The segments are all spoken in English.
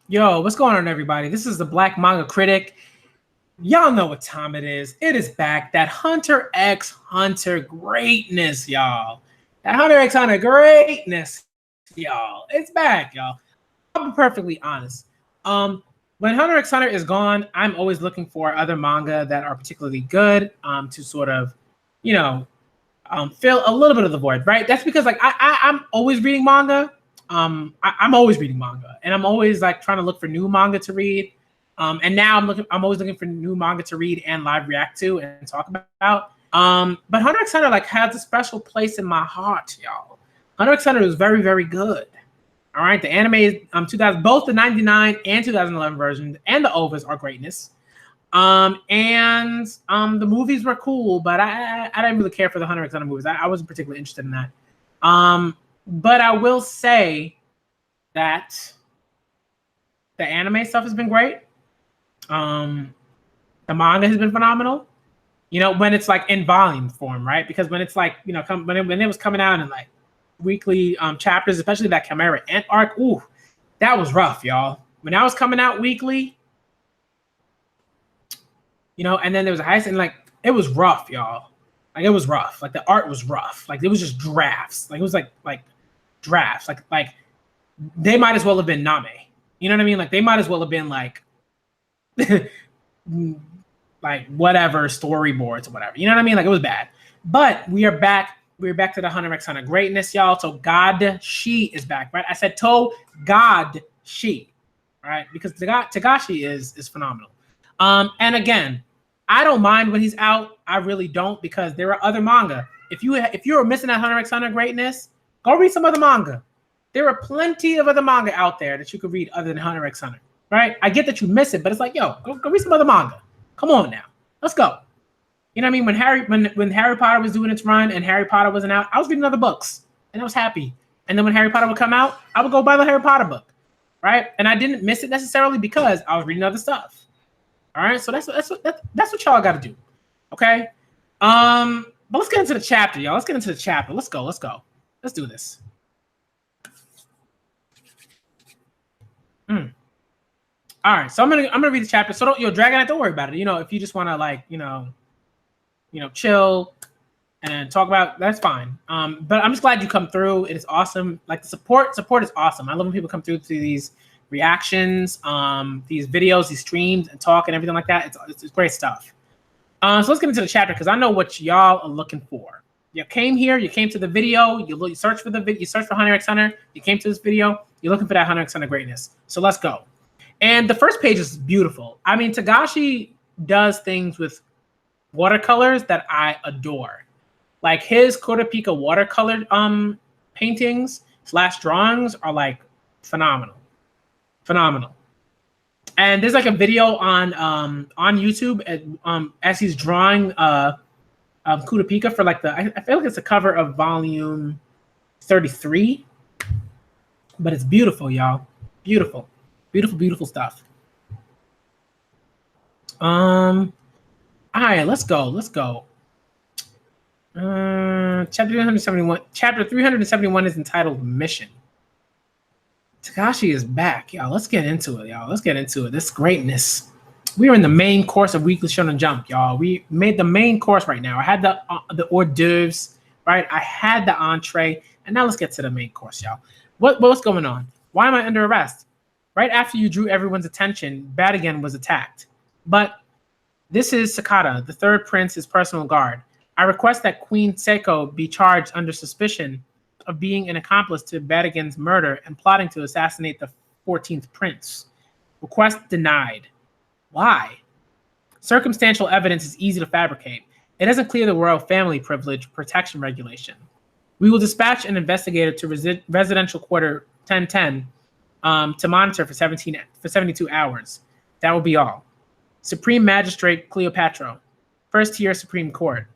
Yo, what's going on, everybody? This is the Black Manga Critic. Y'all know what time it is. It is back. That Hunter x Hunter greatness, y'all. That Hunter x Hunter greatness, y'all. It's back, y'all. I'll be perfectly honest. When Hunter x Hunter is gone, I'm always looking for other manga that are particularly good to sort of, fill a little bit of the void, right? That's because I'm always reading manga. I'm always reading manga, and I'm always like trying to look for new manga to read. And now I'm always looking for new manga to read and live react to and talk about. But Hunter x Hunter like has a special place in my heart, y'all. Hunter x Hunter is very, very good. All right, the anime is 2000, both the 99 and 2011 versions and the ovas are greatness. The movies were cool, but I didn't really care for the Hunter x Hunter movies. I wasn't particularly interested in that. But I will say that the anime stuff has been great. The manga has been phenomenal. You know, when it's like in volume form, right? Because when it's like, when it was coming out in like weekly chapters, especially that Chimera Ant arc, ooh, that was rough, y'all. When that was coming out weekly, and then there was a heist, and like it was rough, y'all. Like it was rough. Like the art was rough. Like it was just drafts. Like it was like drafts. Like they might as well have been Name. You know what I mean? Like they might as well have been like like whatever storyboards or whatever. You know what I mean? Like it was bad. But we are back. We're back to the Hunter x Hunter greatness, y'all. So God She is back, right? I said God She, right? Because Tagashi is phenomenal. And again, I don't mind when he's out. I really don't, because there are other manga. If you're missing that Hunter x Hunter greatness, go read some other manga. There are plenty of other manga out there that you could read other than Hunter x Hunter, right? I get that you miss it, but it's like, yo, go read some other manga. Come on now, let's go. You know what I mean? When Harry Potter was doing its run and Harry Potter wasn't out, I was reading other books and I was happy. And then when Harry Potter would come out, I would go buy the Harry Potter book, right? And I didn't miss it necessarily because I was reading other stuff. All right, so that's what y'all got to do, okay? But let's get into the chapter, y'all. Let's get into the chapter. Let's go. Let's do this. All right, so I'm gonna read the chapter. So Dragonite, don't worry about it. If you just want to like chill and talk about, that's fine. But I'm just glad you come through. It is awesome. Like the support is awesome. I love when people come through to these reactions, these videos, these streams, and talk and everything like that. It's great stuff. So let's get into the chapter, because I know what y'all are looking for. You came here, you came to the video, you search for the video, you search for Hunter x Hunter, you came to this video, you're looking for that Hunter x Hunter greatness. So let's go. And the first page is beautiful. I mean, Tagashi does things with watercolors that I adore. Like his Kurapika watercolor paintings / drawings are like phenomenal. And there's like a video on YouTube as he's drawing Kurapika for like I feel like it's a cover of volume 33, but it's beautiful, y'all. Beautiful stuff. All right, let's go. Chapter 371. Chapter 371 is entitled Mission. Tagashi is back, y'all. Let's get into it, y'all. This greatness. We are in the main course of Weekly Shonen Jump, y'all. We made the main course right now. I had the hors d'oeuvres, right? I had the entree, and now let's get to the main course, y'all. What's going on? Why am I under arrest? Right after you drew everyone's attention, Badigan was attacked. But this is Sakata, the third prince's personal guard. I request that Queen Seiko be charged under suspicion of being an accomplice to Badigan's murder and plotting to assassinate the 14th prince. Request denied. Why? Circumstantial evidence is easy to fabricate. It doesn't clear the royal family privilege protection regulation. We will dispatch an investigator to residential quarter 1010 to monitor for 72 hours. That will be all. Supreme Magistrate Cleopatra, first tier Supreme Court.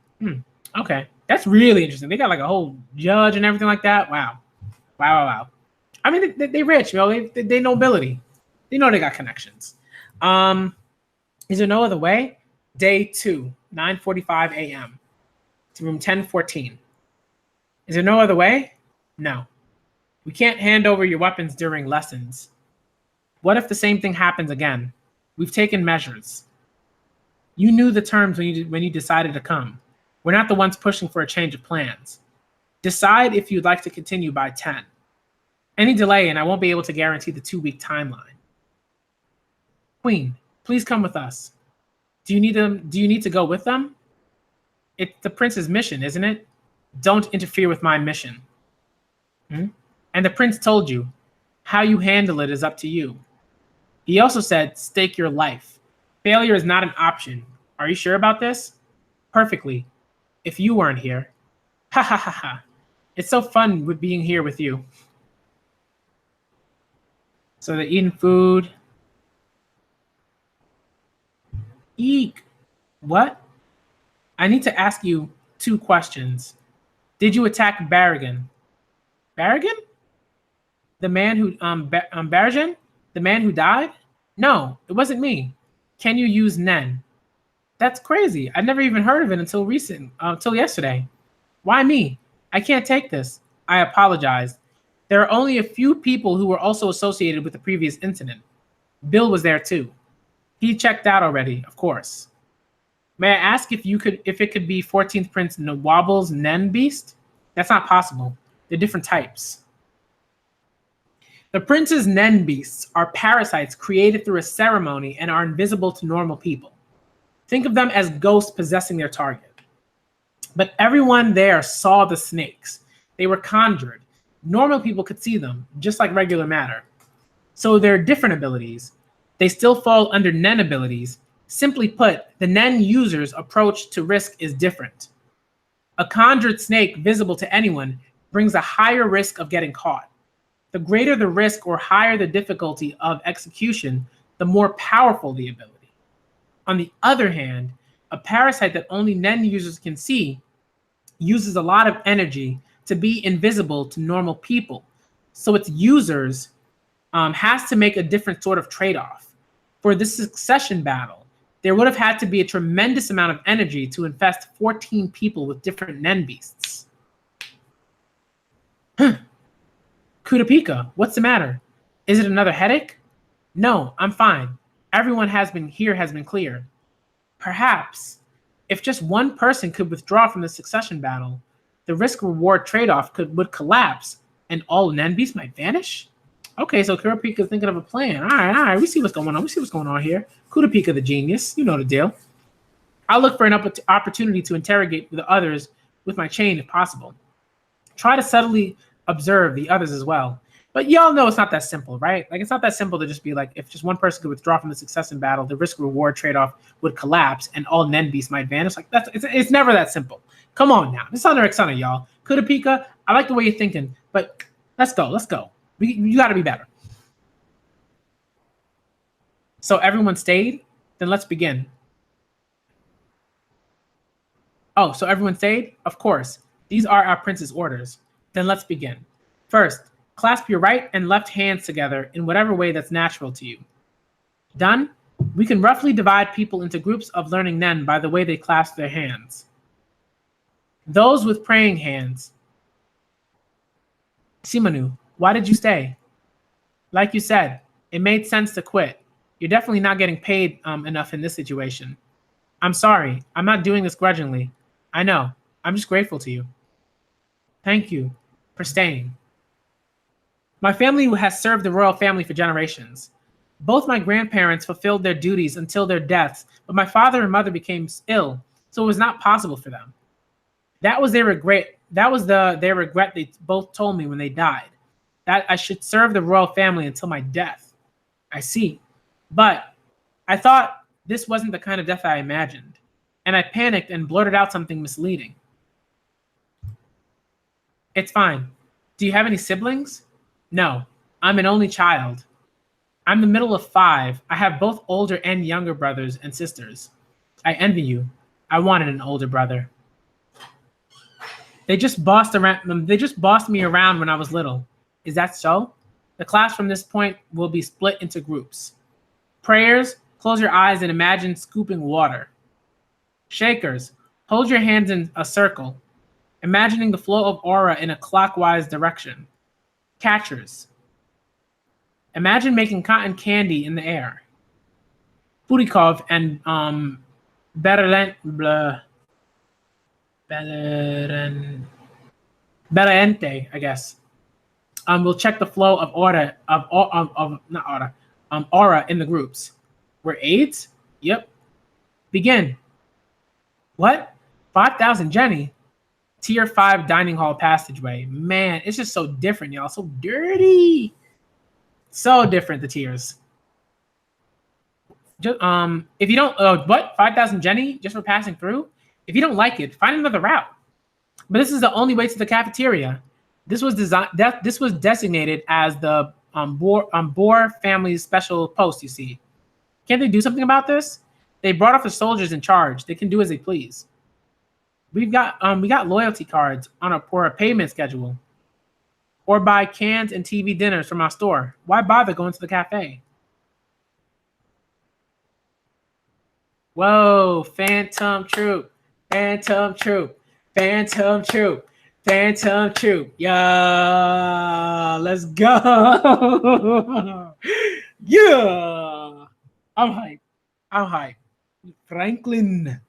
Okay, that's really interesting. They got like a whole judge and everything like that. Wow. I mean, they rich, yo. They nobility. They know they got connections. Is there no other way? Day 2, 9:45 a.m. to room 1014. Is there no other way? No. We can't hand over your weapons during lessons. What if the same thing happens again? We've taken measures. You knew the terms when you decided to come. We're not the ones pushing for a change of plans. Decide if you'd like to continue by 10. Any delay and I won't be able to guarantee the 2-week timeline. Queen, please come with us. Do you need to go with them? It's the prince's mission, isn't it? Don't interfere with my mission. And the prince told you, how you handle it is up to you. He also said, stake your life. Failure is not an option. Are you sure about this? Perfectly. If you weren't here. Ha ha ha ha. It's so fun with being here with you. So they're eating food. Eek. What? I need to ask you 2 questions. Did you attack Barragan? Barragan? The man who Barragan? The man who died? No, it wasn't me. Can you use Nen? That's crazy. I never even heard of it until yesterday. Why me? I can't take this. I apologize. There are only a few people who were also associated with the previous incident. Bill was there too. He checked out already, of course. May I ask if it could be 14th Prince Nawable's Nen beast? That's not possible. They're different types. The prince's Nen beasts are parasites created through a ceremony and are invisible to normal people. Think of them as ghosts possessing their target. But everyone there saw the snakes. They were conjured. Normal people could see them, just like regular matter. So they're different abilities. They still fall under Nen abilities. Simply put, the Nen user's approach to risk is different. A conjured snake visible to anyone brings a higher risk of getting caught. The greater the risk or higher the difficulty of execution, the more powerful the ability. On the other hand, a parasite that only Nen users can see uses a lot of energy to be invisible to normal people. So its users has to make a different sort of trade-off. For this succession battle, there would have had to be a tremendous amount of energy to infest 14 people with different Nen beasts. Kudapika, what's the matter? Is it another headache? No, I'm fine. Everyone has been cleared. Perhaps, if just one person could withdraw from the succession battle, the risk-reward trade-off would collapse and all Nen beasts might vanish? Okay, so Kurapika is thinking of a plan. All right, we see what's going on here. Kudapika the genius, you know the deal. I'll look for an opportunity to interrogate the others with my chain if possible. Try to subtly observe the others as well. But y'all know it's not that simple, right? Like, it's not that simple to just be like, if just one person could withdraw from the succession battle, the risk-reward trade-off would collapse and all Nen beasts might vanish. Like, it's never that simple. Come on now. This is Hunter x Hunter, y'all. Kudapika, I like the way you're thinking, but let's go. You got to be better. So everyone stayed? Then let's begin. Oh, so everyone stayed? Of course. These are our prince's orders. Then let's begin. First, clasp your right and left hands together in whatever way that's natural to you. Done? We can roughly divide people into groups of learning Nen by the way they clasp their hands. Those with praying hands. Simanu, why did you stay? Like you said, it made sense to quit. You're definitely not getting paid enough in this situation. I'm sorry. I'm not doing this grudgingly. I know. I'm just grateful to you. Thank you for staying. My family has served the royal family for generations. Both my grandparents fulfilled their duties until their deaths, but my father and mother became ill, so it was not possible for them. That was their regret. Their regret they both told me when they died, that I should serve the royal family until my death. I see. But I thought this wasn't the kind of death I imagined, and I panicked and blurted out something misleading. It's fine. Do you have any siblings? No, I'm an only child. I'm the middle of 5. I have both older and younger brothers and sisters. I envy you. I wanted an older brother. They just bossed me around when I was little. Is that so? The class from this point will be split into groups. Prayers, close your eyes and imagine scooping water. Shakers, hold your hands in a circle, imagining the flow of aura in a clockwise direction. Catchers, Imagine making cotton candy in the air. Purikov and Berlent, Belaente, I guess. We'll check the flow of not order, aura in the groups. We're aides? Yep. Begin. What? 5,000 Jenny? Tier 5 dining hall passageway. Man, it's just so different, y'all. So dirty. So different, the tiers. Just, if you don't, what? 5,000 Jenny just for passing through? If you don't like it, find another route. But this is the only way to the cafeteria. This was This was designated as the Boer family's special post. You see, can't they do something about this? They brought off the soldiers in charge. They can do as they please. We got loyalty cards for a payment schedule, or buy cans and TV dinners from our store. Why bother going to the cafe? Whoa, Phantom Troop, Phantom Troop, Phantom Troop, Phantom Troop. Yeah, let's go. Yeah, I'm hyped. I'm hyped. Franklin,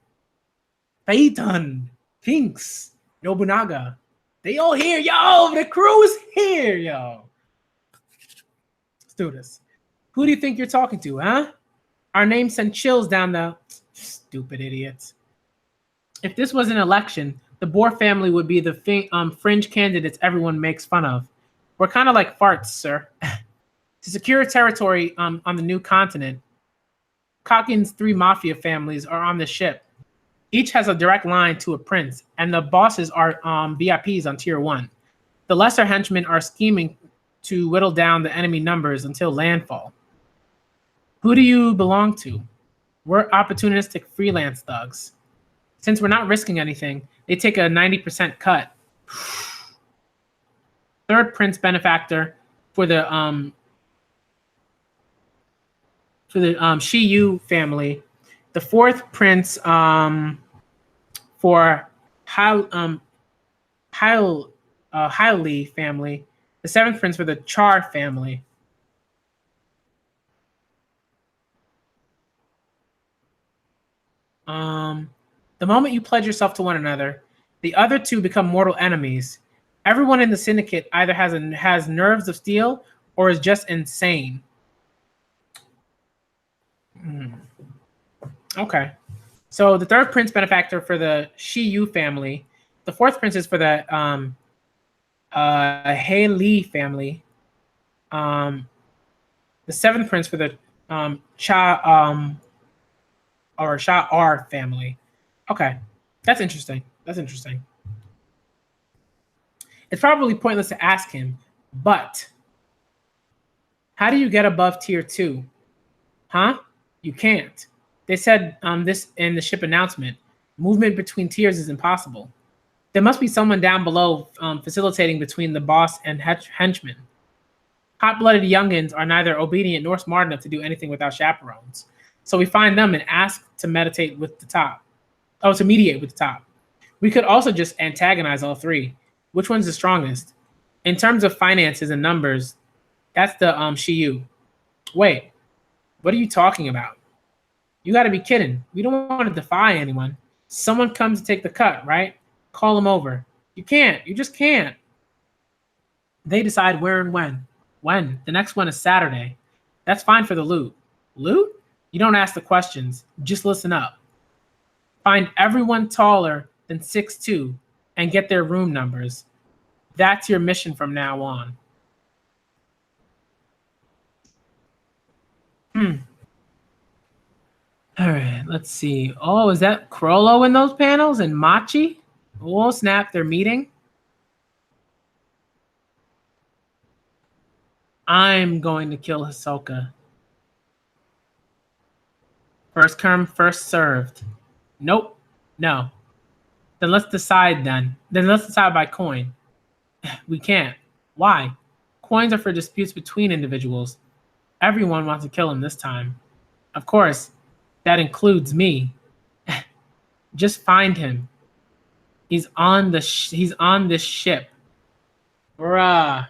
Phaeton, Pinks, Nobunaga. They all here, yo. The crew is here, yo. Let's do this. Who do you think you're talking to, huh? Our name sent chills down the... Stupid idiots. If this was an election, the Boer family would be the fringe candidates everyone makes fun of. We're kind of like farts, sir. To secure territory on the new continent, Kakin's 3 mafia families are on the ship. Each has a direct line to a prince, and the bosses are VIPs on tier 1. The lesser henchmen are scheming to whittle down the enemy numbers until landfall. Who do you belong to? We're opportunistic freelance thugs. Since we're not risking anything, they take a 90% cut. Third prince benefactor for the Shiyu family. The fourth prince for Haile family. The seventh prince for the Char family. The moment you pledge yourself to one another, the other two become mortal enemies. Everyone in the syndicate either has nerves of steel or is just insane. Okay. So the third prince benefactor for the Shiyu family. The fourth prince is for the Haile family. The seventh prince for the Sha'ar family. Okay. That's interesting. That's interesting. It's probably pointless to ask him, but how do you get above tier 2? Huh? You can't. They said this in the ship announcement. Movement between tiers is impossible. There must be someone down below facilitating between the boss and henchmen. Hot-blooded youngins are neither obedient nor smart enough to do anything without chaperones. So we find them and ask to meditate with the top. Oh, to mediate with the top. We could also just antagonize all 3. Which one's the strongest? In terms of finances and numbers, that's the Shiyu. Wait, what are you talking about? You got to be kidding. We don't want to defy anyone. Someone comes to take the cut, right? Call them over. You can't. You just can't. They decide where and when. When? The next one is Saturday. That's fine for the loot. Loot? You don't ask the questions. Just listen up. Find everyone taller than 6'2" and get their room numbers. That's your mission from now on. All right, let's see. Oh, is that Crollo in those panels and Machi? Oh, snap, they're meeting. I'm going to kill Hisoka. First come, first served. Nope. No. Then let's decide then. Then let's decide by coin. We can't. Why? Coins are for disputes between individuals. Everyone wants to kill him this time. Of course, that includes me. Just find him. He's on this ship. Bruh.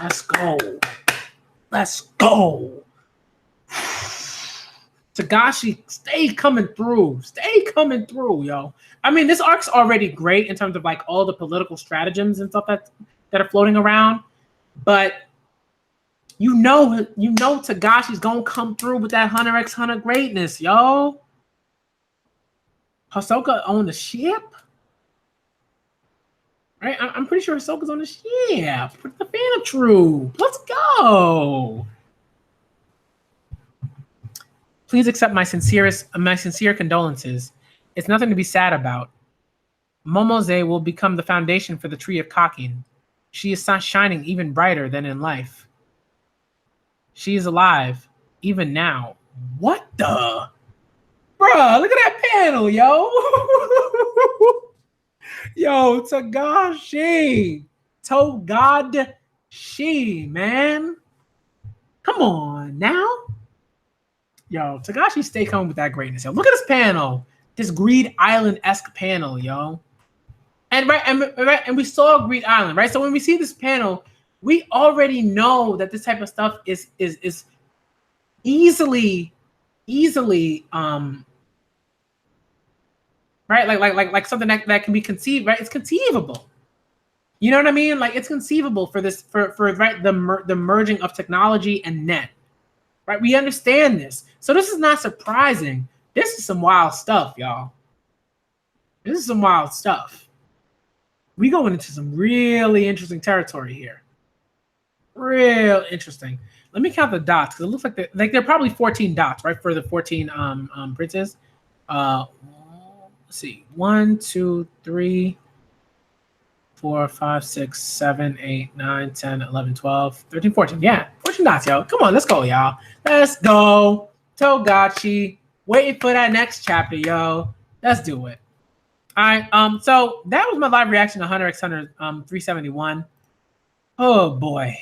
Let's go. Let's go. Togashi, stay coming through. Stay coming through, yo. I mean, this arc's already great in terms of like all the political stratagems and stuff that are floating around, but you know Togashi's gonna come through with that Hunter x Hunter greatness, yo. Hisoka on the ship, right? I'm pretty sure Hisoka's on the ship. Put the fan troop. Let's go. Please accept my sincere condolences. It's nothing to be sad about. Momose will become the foundation for the tree of Kakin. She is shining even brighter than in life. She is alive, even now. What the? Bruh, look at that panel, yo. Yo, Togashi. Man. Come on now. Yo, Togashi, stay home with that greatness. Yo, look at this panel. This Greed Island-esque panel, yo. And we saw Greed Island, right? So when we see this panel, we already know that this type of stuff is easily right, like something that can be conceived, right? It's conceivable. You know what I mean? Like it's conceivable for this for right the merging of technology and net. Right? We understand this. So this is not surprising. This is some wild stuff, y'all. This is some wild stuff. We going into some really interesting territory here. Real interesting. Let me count the dots because it looks like there are probably 14 dots, right? For the 14 princes. Let's see. 1, 2, 3, 4, 5, 6, 7, 8, 9, 10, 11, 12, 13, 14. Yeah, 14 dots, yo. Come on, let's go, y'all. Let's go. Togashi. Waiting for that next chapter, yo. Let's do it. All right. So that was my live reaction to Hunter x Hunter 371. Oh boy.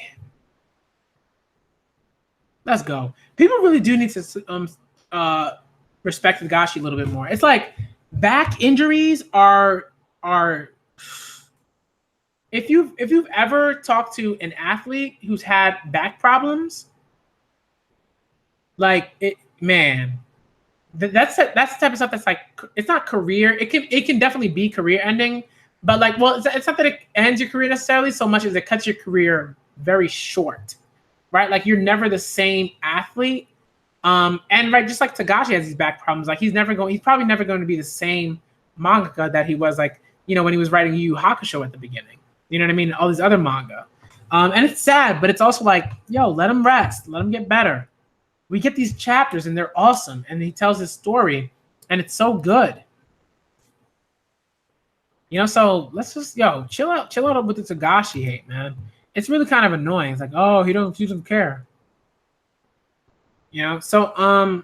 Let's go. People really do need to respect Togashi a little bit more. It's like back injuries are if you've ever talked to an athlete who's had back problems, like it, man, that's the type of stuff that's like it's not career. It can definitely be career ending, but like, well, it's not that it ends your career necessarily so much as it cuts your career very short, right? Like you're never the same athlete, and right, just like Togashi has these back problems, like he's probably never going to be the same mangaka that he was like, you know, when he was writing Yu Yu Hakusho at the beginning. You know what I mean? All these other manga. And it's sad, but it's also like, yo, let him rest. Let him get better. We get these chapters and they're awesome. And he tells his story and it's so good. You know, so let's just, chill out with the Togashi hate, man. It's really kind of annoying. It's like, oh, he doesn't care. You know, so,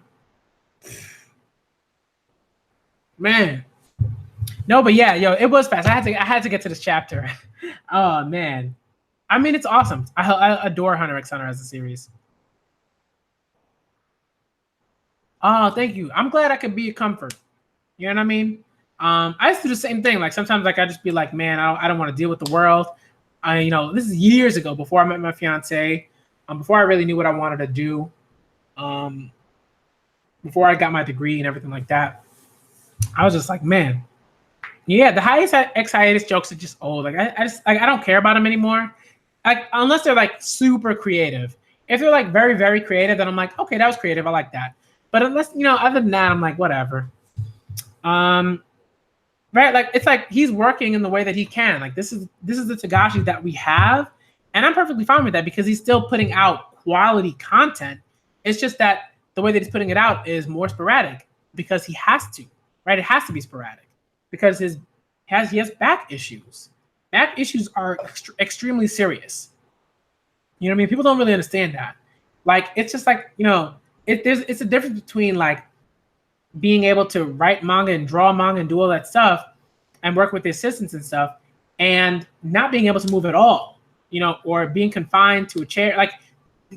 man. No, but yeah, it was fast. I had to get to this chapter. Oh man, I mean it's awesome. I adore Hunter x Hunter as a series. Oh, thank you. I'm glad I could be a comfort. You know what I mean? I used to do the same thing. Like sometimes, like I just be like, man, I don't want to deal with the world. This is years ago before I met my fiance. Before I really knew what I wanted to do. Before I got my degree and everything like that, I was just like, man. Yeah, the hiatus jokes are just old. Like I don't care about them anymore. Like unless they're like super creative. If they're like very, very creative, then I'm like, okay, that was creative. I like that. But unless, other than that, I'm like, whatever. Right? Like it's like he's working in the way that he can. Like this is the Togashi that we have. And I'm perfectly fine with that because he's still putting out quality content. It's just that the way that he's putting it out is more sporadic because he has to, right? It has to be sporadic. Because he has back issues. Back issues are extremely serious. You know what I mean? People don't really understand that. Like it's just like it's a difference between like being able to write manga and draw manga and do all that stuff and work with the assistants and stuff, and not being able to move at all. Or being confined to a chair. Like,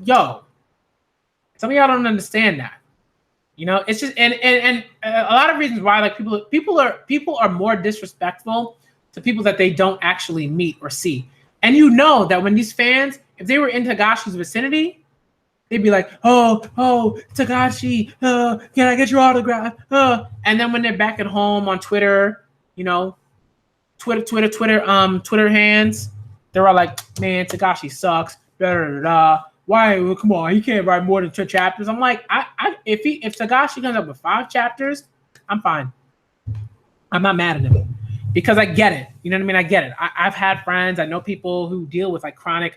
some of y'all don't understand that. It's just and a lot of reasons why like people are more disrespectful to people that they don't actually meet or see. And you know that when these fans, if they were in Tagashi's vicinity, they'd be like, oh, Takashi, can I get your autograph? And then when they're back at home on Twitter, you know, Twitter hands, they're all like, man, Takashi sucks. Da, da, da, da. Why? Well, come on, he can't write more than 2 chapters. I'm like, if Takashi comes up with 5 chapters, I'm fine. I'm not mad at him because I get it. You know what I mean? I get it. I've had friends. I know people who deal with like chronic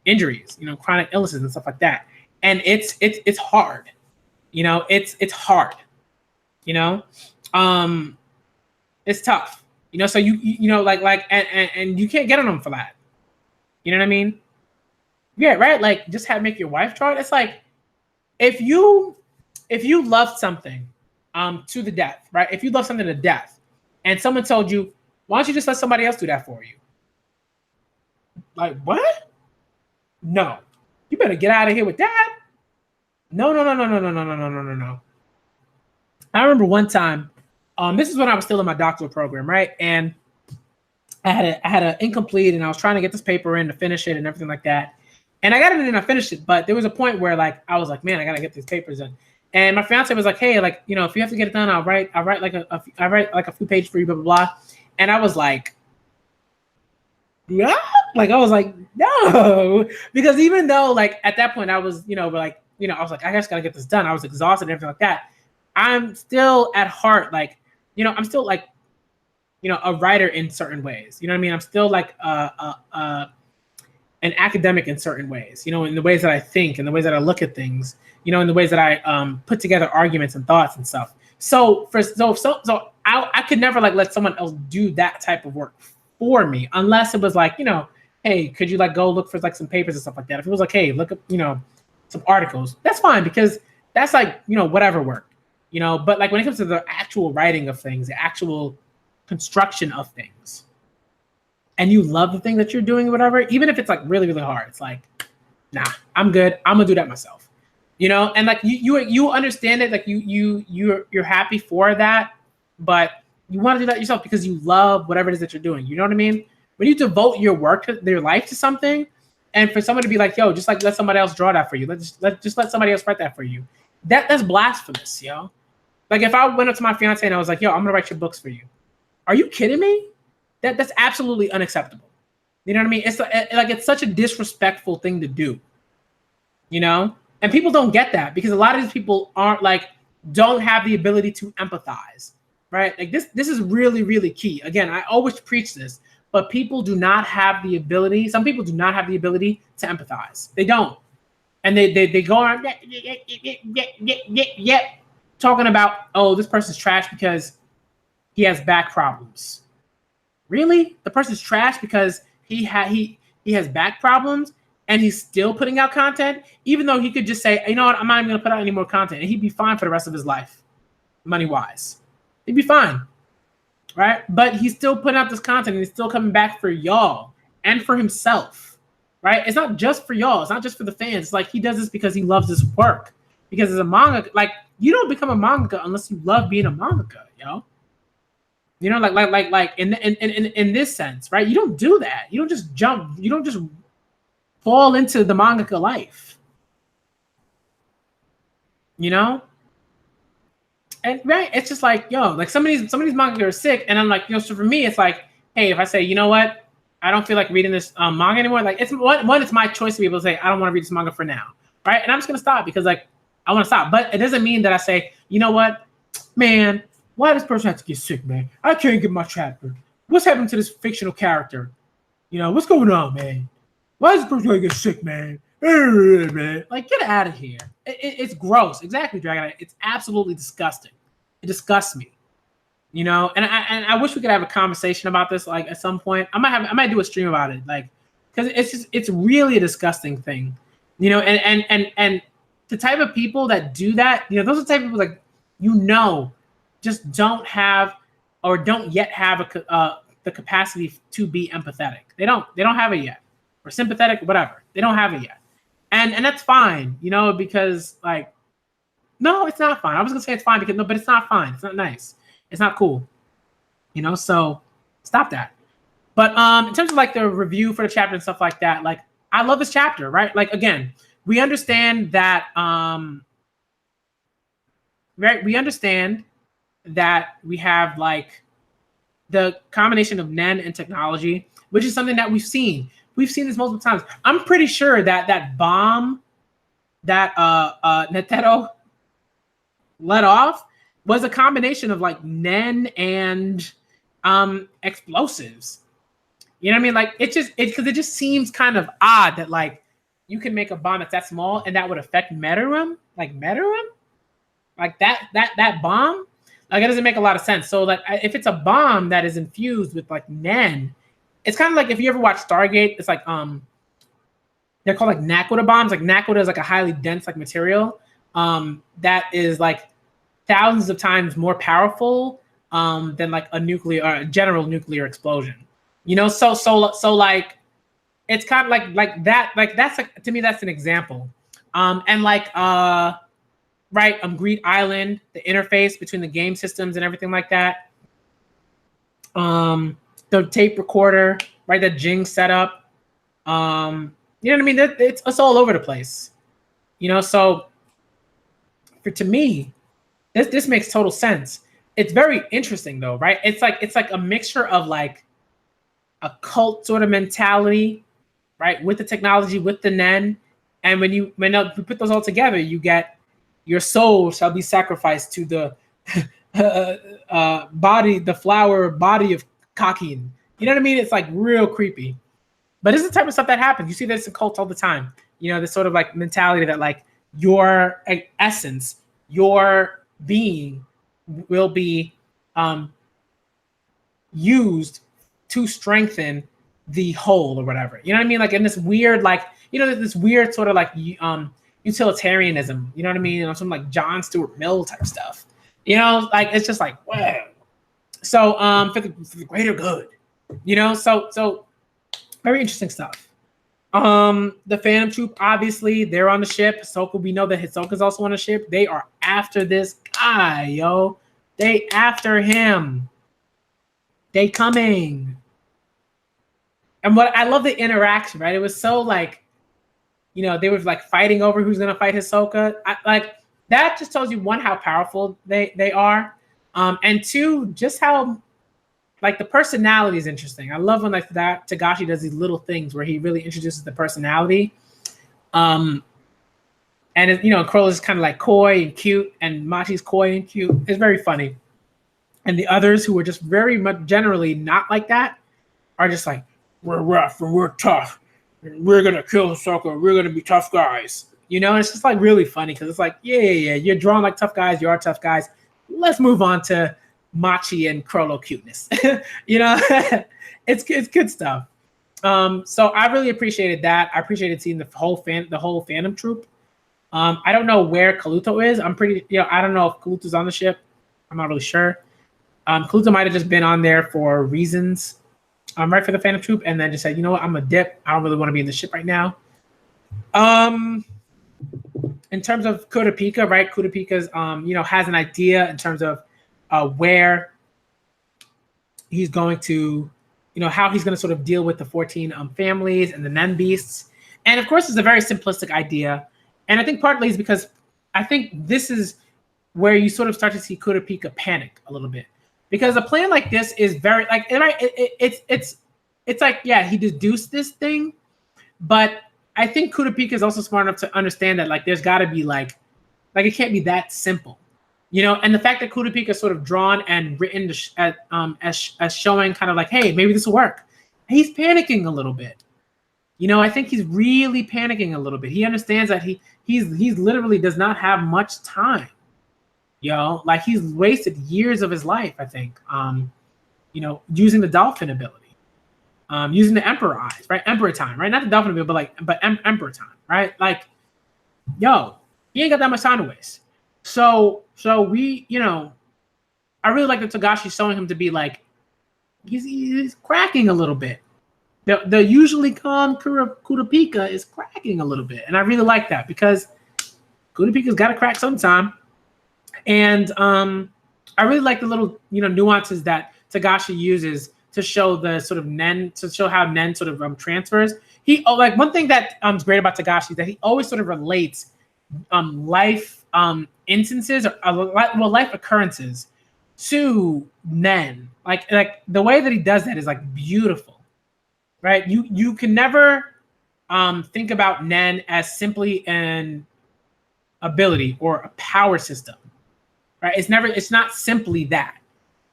injuries, chronic illnesses and stuff like that. And it's hard. It's hard. It's tough. So and you can't get on them for that. You know what I mean? Yeah, right. Like just make your wife draw it. It's like if you love something to the death, right? If you love something to death, and someone told you, why don't you just let somebody else do that for you? Like what? No, you better get out of here with that. No. I remember one time, this is when I was still in my doctoral program, right? And I had an incomplete, and I was trying to get this paper in to finish it and everything like that. And I got it in and I finished it, but there was a point where I was like, man, I gotta get these papers in. And my fiance was like, hey, if you have to get it done, I'll write like a few pages for you, blah blah blah. And I was like, yeah, I was like, no, because even though at that point I was, I was like, I just gotta get this done. I was exhausted and everything like that. I'm still at heart, I'm still a writer in certain ways. You know what I mean? I'm still an academic in certain ways, in the ways that I think, in the ways that I look at things, in the ways that I put together arguments and thoughts and stuff. So I could never let someone else do that type of work for me, unless it was hey, could you go look for some papers and stuff like that. If it was hey, look up, some articles, that's fine, because that's whatever work, but when it comes to the actual writing of things, the actual construction of things, and you love the thing that you're doing or whatever, even if it's really, really hard, it's nah, I'm good. I'm gonna do that myself. And you understand it, you're happy for that, but you want to do that yourself because you love whatever it is that you're doing. You know what I mean? When you devote your work to your life to something, and for someone to be yo, just let somebody else draw that for you. Just let somebody else write that for you. That's blasphemous, yo. If I went up to my fiance and I was like, yo, I'm gonna write your books for you. Are you kidding me? That's absolutely unacceptable. You know what I mean? It's it's such a disrespectful thing to do. And people don't get that because a lot of these people aren't don't have the ability to empathize, right? This is really, really key. Again, I always preach this, but people do not have the ability. Some people do not have the ability to empathize. They don't. And they go on talking about, oh, this person's trash because he has back problems. Really? The person's trash because he has back problems and he's still putting out content, even though he could just say, you know what, I'm not even going to put out any more content, and he'd be fine for the rest of his life, money-wise. He'd be fine, right? But he's still putting out this content, and he's still coming back for y'all and for himself, right? It's not just for y'all. It's not just for the fans. It's he does this because he loves his work. Because as a manga, you don't become a mangaka unless you love being a mangaka, yo. In this sense, right? You don't do that. You don't just jump. You don't just fall into the mangaka life. And right, it's just yo, some of these manga are sick, and I'm so for me, it's hey, if I say, you know what, I don't feel like reading this manga anymore, it's one, it's my choice to be able to say, I don't want to read this manga for now, right? And I'm just gonna stop because I want to stop. But it doesn't mean that I say, you know what, man, why does this person have to get sick, man? I can't get my chapter. What's happening to this fictional character? What's going on, man? Why is this person going to get sick, man? Get out of here. It's gross. Exactly, Dragon. It's absolutely disgusting. It disgusts me. And I wish we could have a conversation about this at some point. I might do a stream about it, because it's really a disgusting thing. And the type of people that do that, those are the type of people just don't have or don't yet have the capacity to be empathetic. They don't have it yet, or sympathetic, whatever. They don't have it yet, and that's fine, because no, it's not fine. I was gonna say it's fine because no, but it's not fine. It's not nice. It's not cool, So Stop that. But in terms of like the review for the chapter and stuff like that, like I love this chapter, right? Like again, we understand that right? We understand that we have like the combination of Nen and technology, which is something that we've seen. We've seen this multiple times. I'm pretty sure that that bomb that Netero let off was a combination of like Nen and explosives. You know what I mean? Like because it just seems kind of odd that like you can make a bomb that's that small and that would affect Meteorum, like Meteorum, like that bomb. Like it doesn't make a lot of sense. So like if it's a bomb that is infused with like Nen, it's kind of like if you ever watch Stargate, it's like they're called like Naquita bombs. Like Naquita is like a highly dense like material that is like thousands of times more powerful than like a general nuclear explosion. You know, so like it's kind of like that. Like that's like to me that's an example. And like right, Greed Island, the interface between the game systems and everything like that. The tape recorder, right? That Jing set up. You know what I mean? It's all over the place. You know, so to me, this makes total sense. It's very interesting though, right? It's like a mixture of like a cult sort of mentality, right? With the technology, with the Nen. And when you put those all together, you get your soul shall be sacrificed to the the flower body of Kakin. You know what I mean? It's like real creepy. But this is the type of stuff that happens. You see this in cults all the time. You know, this sort of like mentality that like your essence, your being will be used to strengthen the whole or whatever. You know what I mean? Like in this weird, like, you know, this weird sort of like utilitarianism. You know what I mean? You know, some like John Stuart Mill type stuff. You know, like it's just like, wow. So for the greater good. You know, so very interesting stuff. The Phantom Troop, obviously, they're on the ship. Hisoka, we know that Hisoka's also on the ship. They are after this guy, yo. They after him. They coming. And what I love the interaction, right? It was so like, you know, they were like fighting over who's gonna fight Hisoka. Like that just tells you one, how powerful they are, and two, just how like the personality is interesting. I love when like that Togashi does these little things where he really introduces the personality. And it, you know, Corolla is kind of like coy and cute, and Machi's coy and cute. It's very funny. And the others who are just very much generally not like that are just like, we're rough and we're tough. And we're gonna kill Hisoka. We're gonna be tough guys. You know, it's just like really funny because it's like, yeah, you're drawn like tough guys. You are tough guys. Let's move on to Machi and Crollo cuteness. You know, it's good stuff. So I really appreciated that. I appreciated seeing the whole Phantom Troop. I don't know where Kaluto is. I'm pretty, you know, I don't know if Kaluto's on the ship. I'm not really sure. Kaluto might have just been on there for reasons, right, for the Phantom Troop, and then just said, you know what, I'm a dip. I don't really want to be in the ship right now. In terms of Kurapika, right? Kurapika's, you know, has an idea in terms of where he's going to, you know, how he's going to sort of deal with the 14 families and the Nen beasts. And of course, it's a very simplistic idea. And I think partly is because I think this is where you sort of start to see Kurapika panic a little bit. Because a plan like this is very, like, it's like, yeah, he deduced this thing, but I think Kurapika is also smart enough to understand that, like, there's got to be, like it can't be that simple. You know, and the fact that Kurapika is sort of drawn and written as showing kind of like, hey, maybe this will work. He's panicking a little bit. You know, I think he's really panicking a little bit. He understands that he's literally does not have much time. You know, like he's wasted years of his life, I think. You know, using the dolphin ability, using the Emperor eyes, right? Emperor time, right? Not the dolphin ability, but Emperor time, right? Like, yo, he ain't got that much time to waste. So we, you know, I really like that Togashi showing him to be like, he's cracking a little bit. The usually calm Kurapika is cracking a little bit. And I really like that because Kurapika's got to crack sometime. And I really like the little, you know, nuances that Togashi uses to show the sort of nen, to show how nen sort of transfers. Like one thing that is great about Togashi is that he always sort of relates life instances or life occurrences to nen. Like the way that he does that is like beautiful, right? You can never think about nen as simply an ability or a power system, right? It's not simply that,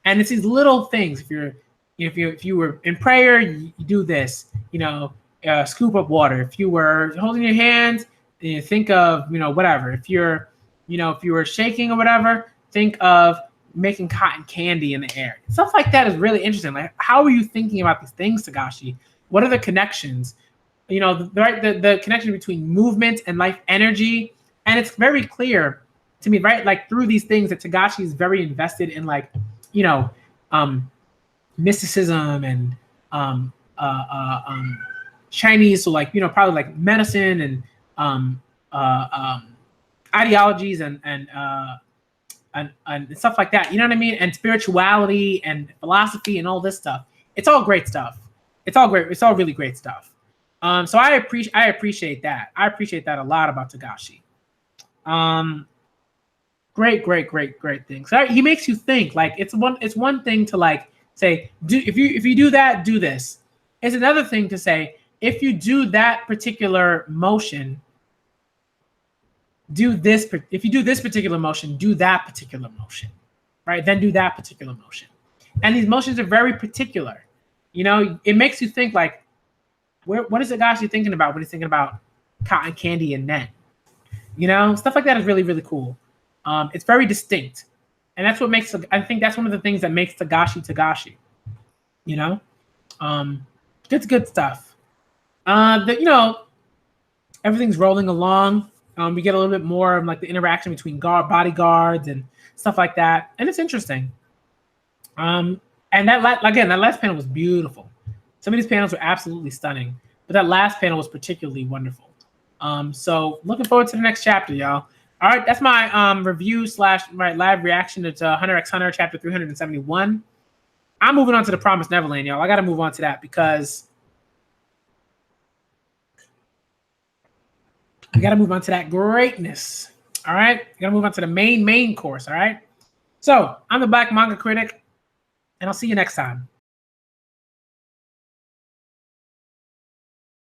and it's these little things. If you were in prayer, you do this, scoop up water. If you were holding your hands, you think of whatever. If you were shaking or whatever, think of making cotton candy in the air. Stuff like that is really interesting. Like, how are you thinking about these things, Togashi? What are the connections? The connection between movement and life energy. And it's very clear to me, right? Like through these things that Togashi is very invested in, like, mysticism and Chinese, so like, probably like medicine and ideologies and stuff like that. You know what I mean? And spirituality and philosophy and all this stuff. It's all great stuff. It's all great. It's all really great stuff. So I appreciate that. I appreciate that a lot about Togashi. Great things. So he makes you think. Like it's one thing to like say, if you do that, do this. It's another thing to say, if you do that particular motion, do this. If you do this particular motion, do that particular motion, right? Then do that particular motion. And these motions are very particular. It makes you think like, what is Togashi thinking about when he's thinking about cotton candy and nen? Stuff like that is really, really cool. It's very distinct. And that's what makes, I think that's one of the things that makes Togashi. It's good stuff. Everything's rolling along. We get a little bit more of like the interaction between bodyguards and stuff like that. And it's interesting. And that last panel was beautiful. Some of these panels were absolutely stunning, but that last panel was particularly wonderful. So looking forward to the next chapter, y'all. All right, that's my review / my live reaction to Hunter x Hunter chapter 371. I'm moving on to The Promised Neverland, y'all. I got to move on to that because I got to move on to that greatness. All right, I got to move on to the main course. All right. So I'm the Black Manga Critic, and I'll see you next time.